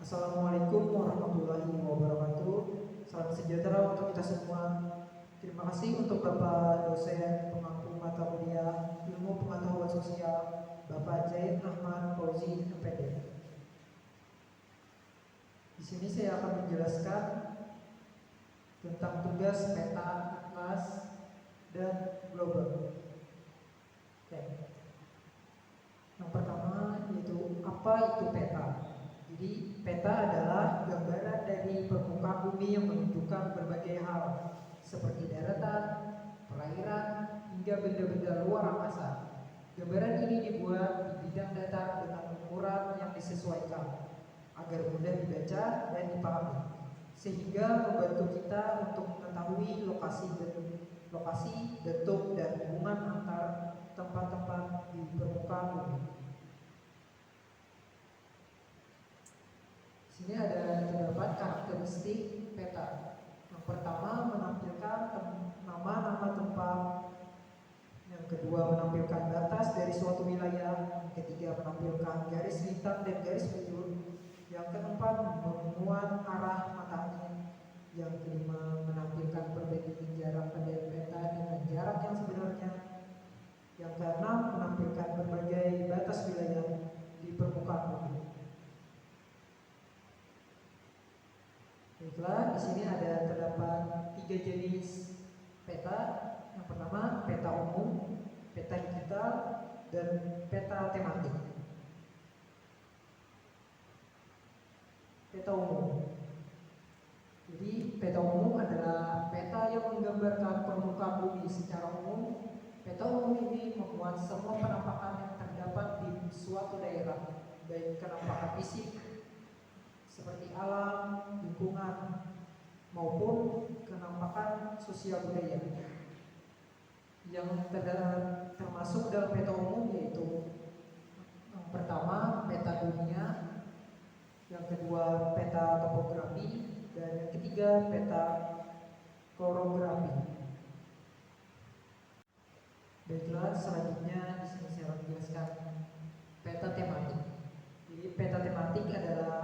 Assalamualaikum warahmatullahi wabarakatuh. Salam sejahtera untuk kita semua. Terima kasih untuk Bapak dosen pengampu mata kuliah Ilmu Pengetahuan Sosial, Bapak Zaid Ahmad Fauzi, MPD. Di sini saya akan menjelaskan tentang tugas peta, atlas, dan global. Oke. Yang pertama yaitu apa itu peta. Jadi peta adalah gambaran dari permukaan bumi yang menunjukkan berbagai hal seperti daratan, perairan, hingga benda-benda luar angkasa. Gambaran ini dibuat di bidang datar dengan ukuran yang disesuaikan agar mudah dibaca dan dipahami, sehingga membantu kita untuk mengetahui lokasi, bentuk, dan hubungan antar tempat-tempat di permukaan bumi. Sini ada terdapat karakteristik peta. Yang pertama menampilkan nama-nama tempat. Yang kedua menampilkan batas dari suatu wilayah. Yang ketiga menampilkan garis lintang dan garis bujur. Yang keempat memuat arah mata angin. Yang kelima menampilkan perbedaan jarak pada peta dengan jarak yang sebenarnya. Yang keenam menampilkan berbagai batas wilayah di permukaan bumi. Baiklah, di sini ada terdapat 3 jenis peta. Yang pertama peta umum, peta digital, dan peta tematik. Peta umum. Jadi peta umum adalah peta yang menggambarkan permukaan bumi secara umum. Peta umum ini memuat semua penampakan yang terdapat di suatu daerah, baik penampakan fisik seperti alam, lingkungan, maupun kenampakan sosial budaya. Yang termasuk dalam peta umum yaitu yang pertama peta dunia, yang kedua peta topografi, dan yang ketiga peta korografi. Baiklah, selanjutnya di sini saya akan menjelaskan peta tematik. Jadi peta tematik adalah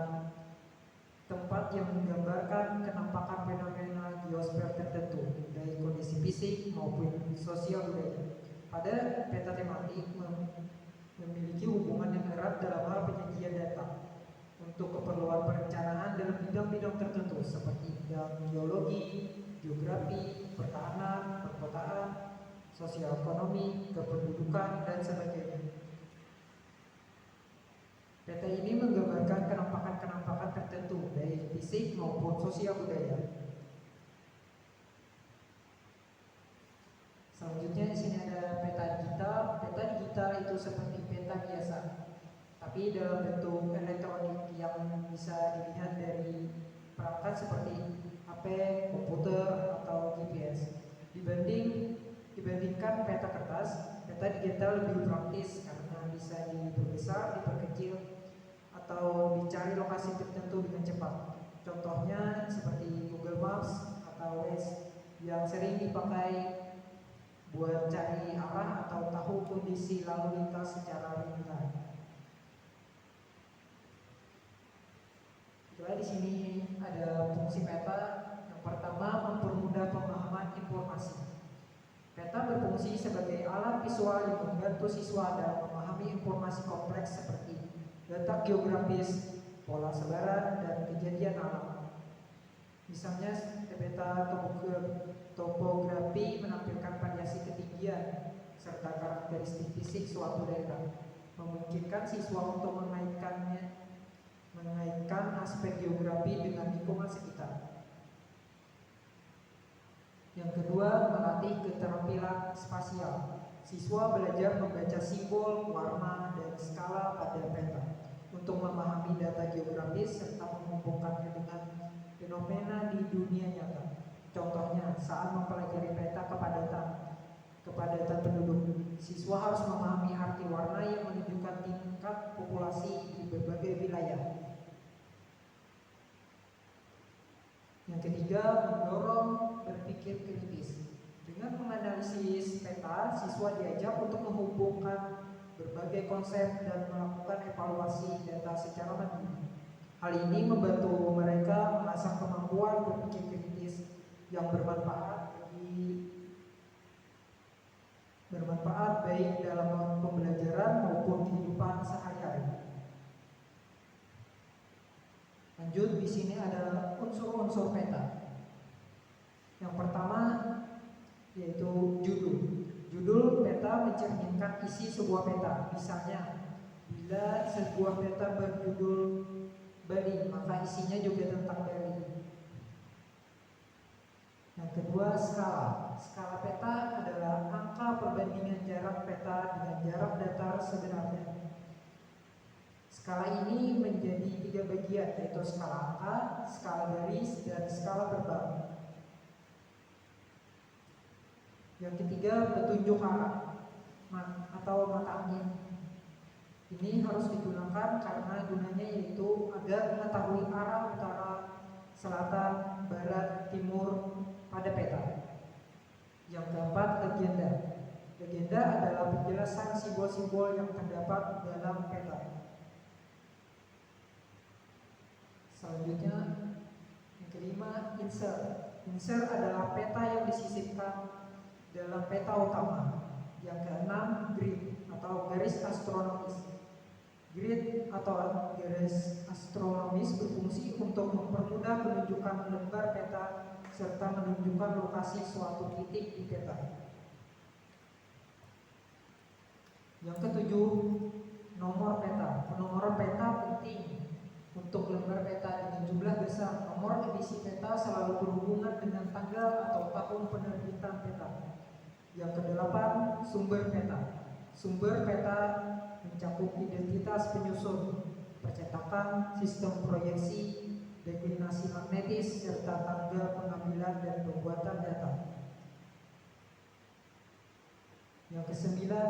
tempat yang menggambarkan kenampakan fenomena geosfer tertentu, baik kondisi fisik maupun sosial budaya. Pada peta tematik memiliki hubungan yang erat dalam hal penyajian data untuk keperluan perencanaan dalam bidang-bidang tertentu seperti bidang geologi, geografi, pertahanan, perkotaan, sosial ekonomi, kependudukan, dan sebagainya. Peta ini menggambarkan kenampakan-kenampakan tertentu, baik fisik maupun sosial budaya. Selanjutnya di sini ada peta digital. Peta digital itu seperti peta biasa, tapi dalam bentuk elektronik yang bisa dilihat dari perangkat seperti HP, komputer, atau GPS. Dibandingkan peta kertas, peta digital lebih praktis karena bisa diperbesar, diperkecil, atau dicari lokasi tertentu dengan cepat. Contohnya seperti Google Maps atau Waze yang sering dipakai buat cari arah atau tahu kondisi lalu lintas secara real time. Jadi di sini ada fungsi peta. Yang pertama, mempermudah pemahaman informasi. Peta berfungsi sebagai alat visual yang membantu siswa dalam memahami informasi kompleks seperti data geografis, pola sebaran, dan kejadian alam. Misalnya, peta topografi menampilkan variasi ketinggian serta karakteristik fisik suatu daerah, memungkinkan siswa untuk mengaitkan aspek geografi dengan lingkungan sekitar. Yang kedua, melatih keterampilan spasial. Siswa belajar membaca simbol, warna, dan skala pada peta untuk memahami data geografis serta menghubungkannya dengan fenomena di dunia nyata. Contohnya, saat mempelajari peta kepadatan penduduk, siswa harus memahami arti warna yang menunjukkan tingkat populasi di berbagai wilayah. Yang ketiga, mendorong berpikir kritis. Dengan menganalisis peta, siswa diajak untuk menghubungkan berbagai konsep dan melakukan evaluasi data secara mandiri. Hal ini membantu mereka mengasah kemampuan berpikir kritis yang bermanfaat baik dalam pembelajaran maupun kehidupan sehari-hari. Lanjut, di sini ada unsur-unsur peta. Yang pertama yaitu judul. Judul peta mencerminkan isi sebuah peta. Misalnya, bila sebuah peta berjudul Bali, maka isinya juga tentang Bali. Yang kedua, skala. Skala peta adalah angka perbandingan jarak peta dengan jarak datar sebenarnya. Skala ini menjadi 3 bagian, yaitu skala angka, skala garis, dan skala verbal. Yang ketiga, petunjuk arah atau mata angin. Ini harus digunakan karena gunanya yaitu agar mengetahui arah utara, selatan, barat, timur pada peta. Yang keempat, legenda. Legenda adalah penjelasan simbol-simbol yang terdapat dalam peta. Selanjutnya, yang kelima, insert. Insert adalah peta yang disisipkan dalam peta utama. Yang keenam, grid atau garis astronomis. Grid atau garis astronomis berfungsi untuk mempermudah penunjukan lembar peta serta menunjukkan lokasi suatu titik di peta. Yang ketujuh, nomor peta. Penomoran peta penting untuk lembar peta dengan jumlah besar. Nomor edisi peta selalu berhubungan dengan tanggal atau tahun penerbitan peta. Yang kedelapan, sumber peta. Sumber peta mencakup identitas penyusun, percetakan, sistem proyeksi, deklinasi magnetis, serta tanggal pengambilan dan pembuatan data. Yang kesembilan,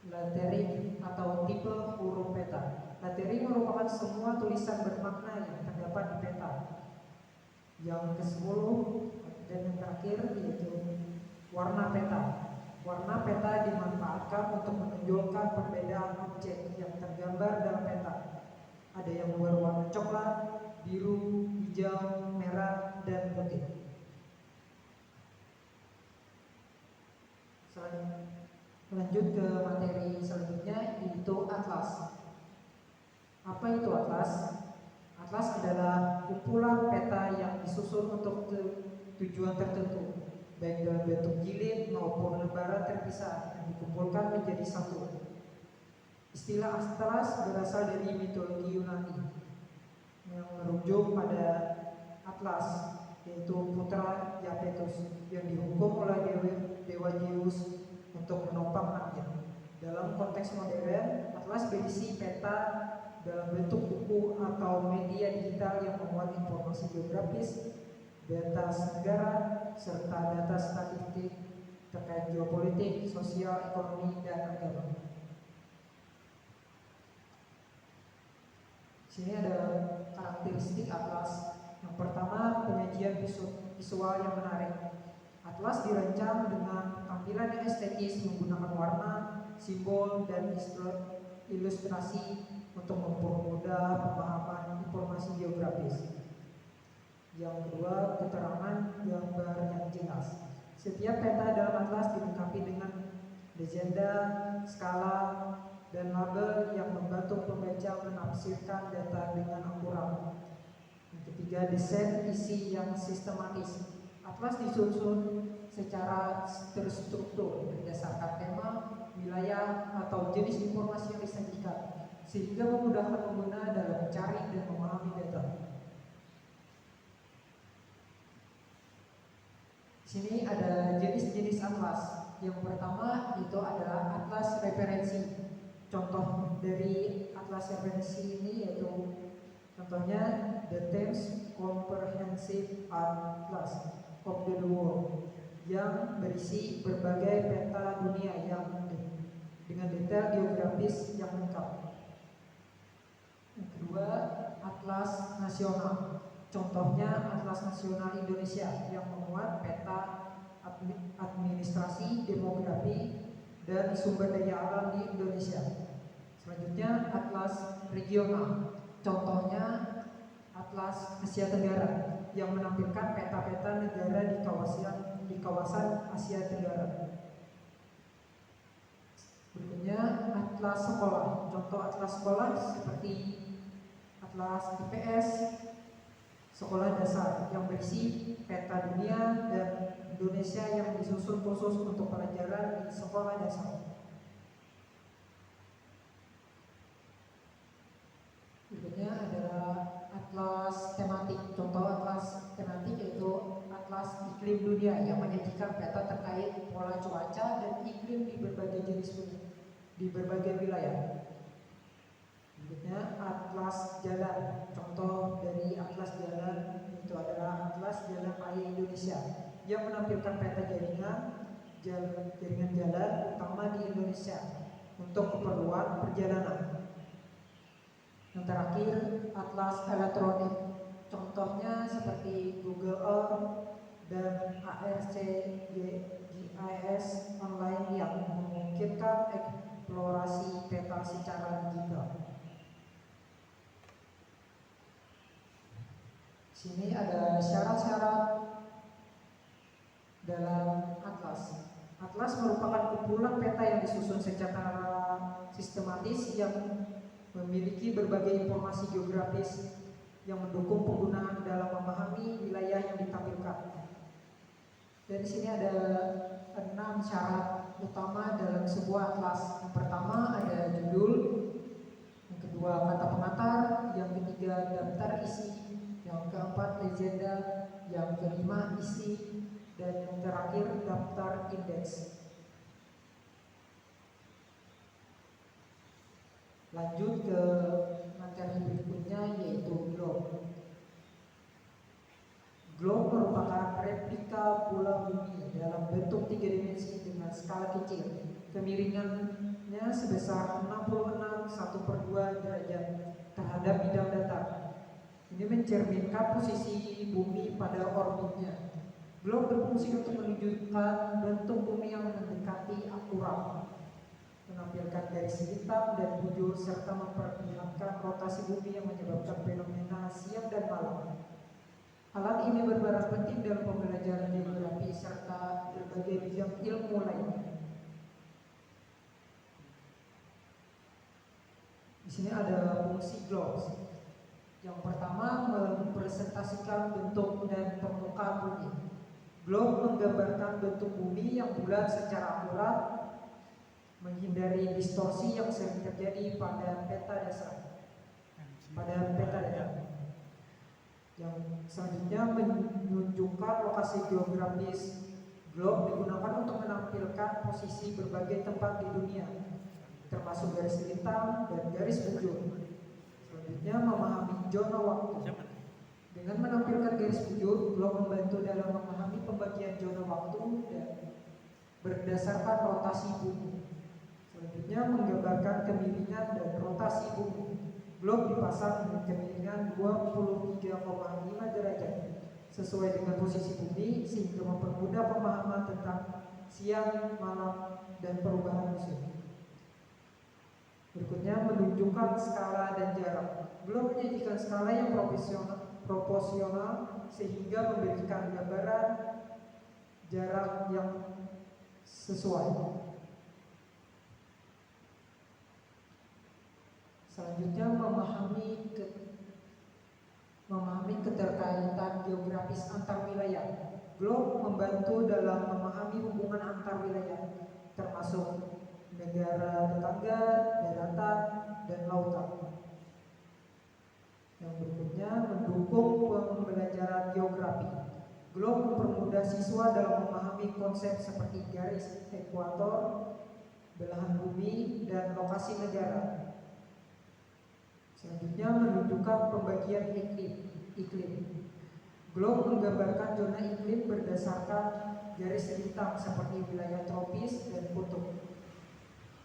lettering atau tipe huruf peta. Lettering merupakan semua tulisan bermakna yang terdapat di peta. Yang ke-10 dan yang terakhir yaitu warna peta. Warna peta dimanfaatkan untuk menunjukkan perbedaan objek yang tergambar dalam peta. Ada yang berwarna coklat, biru, hijau, merah, dan putih. Lanjut ke materi selanjutnya, yaitu atlas. Apa itu atlas? Atlas adalah kumpulan peta yang disusun untuk tujuan tertentu, baik dalam bentuk jilid maupun lembaran terpisah yang dikumpulkan menjadi satu. Istilah atlas berasal dari mitologi Yunani yang merujuk pada Atlas, yaitu putra Iapetus yang dihukum oleh dewa Zeus untuk menopang langit. Dalam konteks modern, atlas berisi peta dalam bentuk buku atau media digital yang memuat informasi geografis, data negara, serta data statistik terkait geopolitik, sosial, ekonomi, dan agama. Sini ada karakteristik atlas. Yang pertama, penyajian visual yang menarik. Atlas dirancang dengan tampilan yang estetis menggunakan warna, simbol, dan ilustrasi untuk mempermudah pemahaman informasi geografis. Yang kedua, keterangan gambar yang jelas. Setiap peta dalam atlas dilengkapi dengan legenda, skala, dan label yang membantu pembaca menafsirkan data dengan akurat. Yang ketiga, desain isi yang sistematis. Atlas disusun secara terstruktur berdasarkan tema, wilayah, atau jenis informasi yang disajikan, sehingga memudahkan pengguna dalam mencari dan memahami data. Di sini ada jenis-jenis atlas. Yang pertama itu adalah atlas referensi. Contoh dari atlas referensi ini yaitu contohnya The Thames Comprehensive Atlas of the World yang berisi berbagai peta dunia yang dengan detail geografis yang lengkap. Yang kedua, atlas nasional. Contohnya Atlas Nasional Indonesia yang memuat peta administrasi, demografi, dan sumber daya alam di Indonesia. Selanjutnya atlas regional. Contohnya atlas Asia Tenggara yang menampilkan peta-peta negara di kawasan Asia Tenggara. Berikutnya atlas sekolah. Contoh atlas sekolah seperti atlas IPS sekolah dasar yang berisi peta dunia dan Indonesia yang disusun khusus untuk pelajaran di sekolah dasar. Berikutnya adalah atlas tematik. Contoh atlas tematik yaitu atlas iklim dunia yang menyajikan peta terkait pola cuaca dan iklim di berbagai jenis di berbagai wilayah. Berikutnya atlas jalan. Contoh dari atlas jalan itu adalah atlas jalan raya Indonesia yang menampilkan peta jaringan jalan utama di Indonesia untuk keperluan perjalanan. Yang terakhir atlas elektronik. Contohnya seperti Google Earth dan ARCGIS online yang memungkinkan eksplorasi peta secara digital. Sini ada syarat-syarat dalam atlas. Atlas merupakan kumpulan peta yang disusun secara sistematis yang memiliki berbagai informasi geografis yang mendukung penggunaan dalam memahami wilayah yang ditampilkan. Dari sini ada 6 syarat utama dalam sebuah atlas. Yang pertama ada judul, yang kedua kata pengantar, yang ketiga daftar isi, yang keempat legenda, yang kelima isi, dan yang terakhir daftar indeks. Lanjut ke materi berikutnya yaitu globe. Globe merupakan replika bola bumi dalam bentuk 3 dimensi dengan skala kecil. Kemiringannya sebesar 66/1/2 derajat terhadap bidang datar. Ini mencerminkan posisi bumi pada orbitnya. Globe berfungsi untuk menunjukkan bentuk bumi yang mendekati akurat, menampilkan garis hitam dan bujur serta memperlihatkan rotasi bumi yang menyebabkan fenomena siang dan malam. Alat ini berperan penting dalam pembelajaran geografi serta berbagai bidang ilmu lainnya. Di sini ada fungsi globe. Yang pertama mempresentasikan bentuk dan permukaan bumi. Globe menggambarkan bentuk bumi yang bulat secara akurat, menghindari distorsi yang sering terjadi pada peta dasar. Yang selanjutnya menunjukkan lokasi geografis. Globe digunakan untuk menampilkan posisi berbagai tempat di dunia, termasuk garis hitam dan garis bujur. Selanjutnya memahami zona waktu. Dengan menampilkan garis bujur, globe membantu dalam memahami pembagian zona waktu dan berdasarkan rotasi bumi. Selanjutnya menggambarkan kemiringan dan rotasi bumi. Globe dipasang dengan kemiringan 23,5 derajat sesuai dengan posisi bumi sehingga mempermudah pemahaman tentang siang, malam, dan perubahan musim. Berikutnya menunjukkan skala dan jarak. Globe menyajikan skala yang proporsional sehingga memberikan gambaran jarak yang sesuai. Selanjutnya memahami keterkaitan geografis antar wilayah. Globe membantu dalam memahami hubungan antar wilayah, termasuk negara tetangga, daratan, dan lautan. Yang berikutnya mendukung pembelajaran geografi. Globe mempermudah siswa dalam memahami konsep seperti garis ekuator, belahan bumi, dan lokasi negara. Selanjutnya menunjukkan pembagian iklim. Globe menggambarkan zona iklim berdasarkan garis hitam seperti wilayah tropis dan kutub.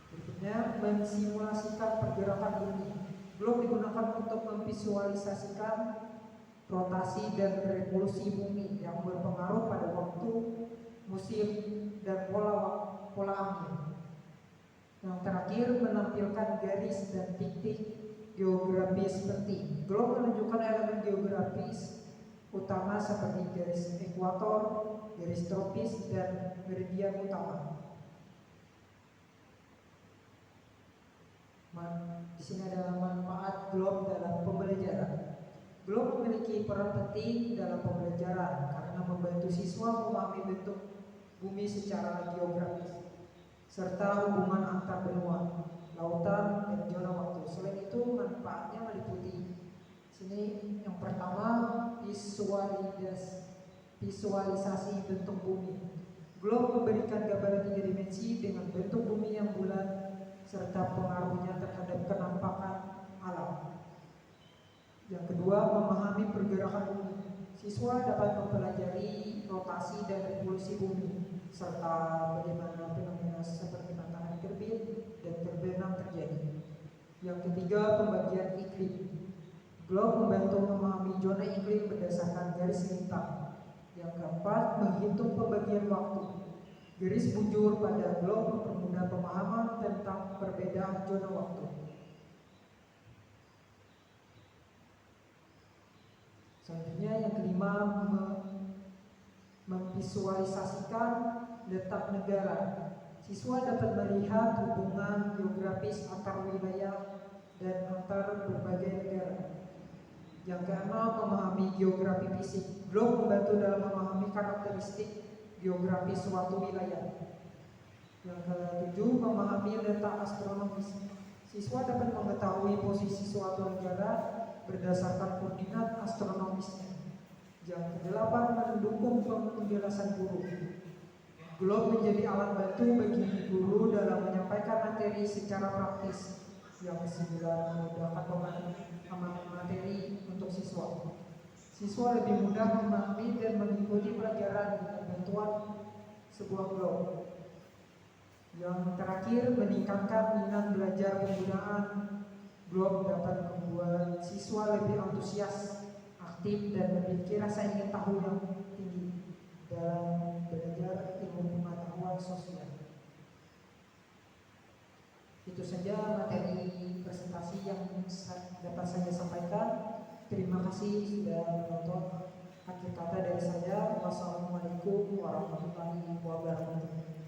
Berikutnya mensimulasikan pergerakan bumi. Globe digunakan untuk memvisualisasikan rotasi dan revolusi bumi yang berpengaruh pada waktu, musim, dan pola angin. Yang terakhir menampilkan garis dan titik geografis penting. Globe menunjukkan elemen geografis utama seperti garis ekuator, garis tropis, dan meridian utama. Di sini adalah manfaat globe dalam pembelajaran. Globe memiliki peran penting dalam pembelajaran karena membantu siswa memahami bentuk bumi secara geografis serta hubungan antar benua, lautan, dan zona waktu. Selain itu, manfaatnya meliputi sini yang pertama visualisasi bentuk bumi. Globe memberikan gambaran 3 dimensi dengan bentuk bumi yang bulat serta pengaruhnya terhadap kenampakan alam. Yang kedua, memahami pergerakan bumi. Siswa dapat mempelajari rotasi dan revolusi bumi serta bagaimana fenomena seperti matahari terbit dan terbenam terjadi. Yang ketiga, pembagian iklim. Globe membantu memahami zona iklim berdasarkan garis lintang. Yang keempat, menghitung pembagian waktu. Garis bujur pada globe mempermudah pemahaman tentang perbedaan zona waktu. Selanjutnya yang kelima, memvisualisasikan letak negara. Siswa dapat melihat hubungan geografis antar wilayah dan antar berbagai negara. Yang keenam, memahami geografi fisik. Globe membantu dalam memahami karakteristik geografis suatu wilayah. Yang ketujuh, memahami letak astronomis. Siswa dapat mengetahui posisi suatu negara berdasarkan koordinat astronomisnya. Yang kedelapan, mendukung penjelasan guru. Globe menjadi alat bantu bagi guru dalam menyampaikan materi secara praktis. Yang kesembilan, memudahkan pemahaman materi untuk siswa. Siswa lebih mudah memahami dan mengikuti pelajaran dengan bantuan sebuah globe. Yang terakhir, meningkatkan minat belajar. Penggunaan globe dapat membuat siswa lebih antusias, aktif, dan memiliki rasa ingin tahu yang tinggi dalam belajar ilmu pengetahuan sosial. Itu saja materi presentasi yang dapat saya sampaikan. Terima kasih sudah menonton. Akhir kata dari saya, wassalamualaikum warahmatullahi wabarakatuh.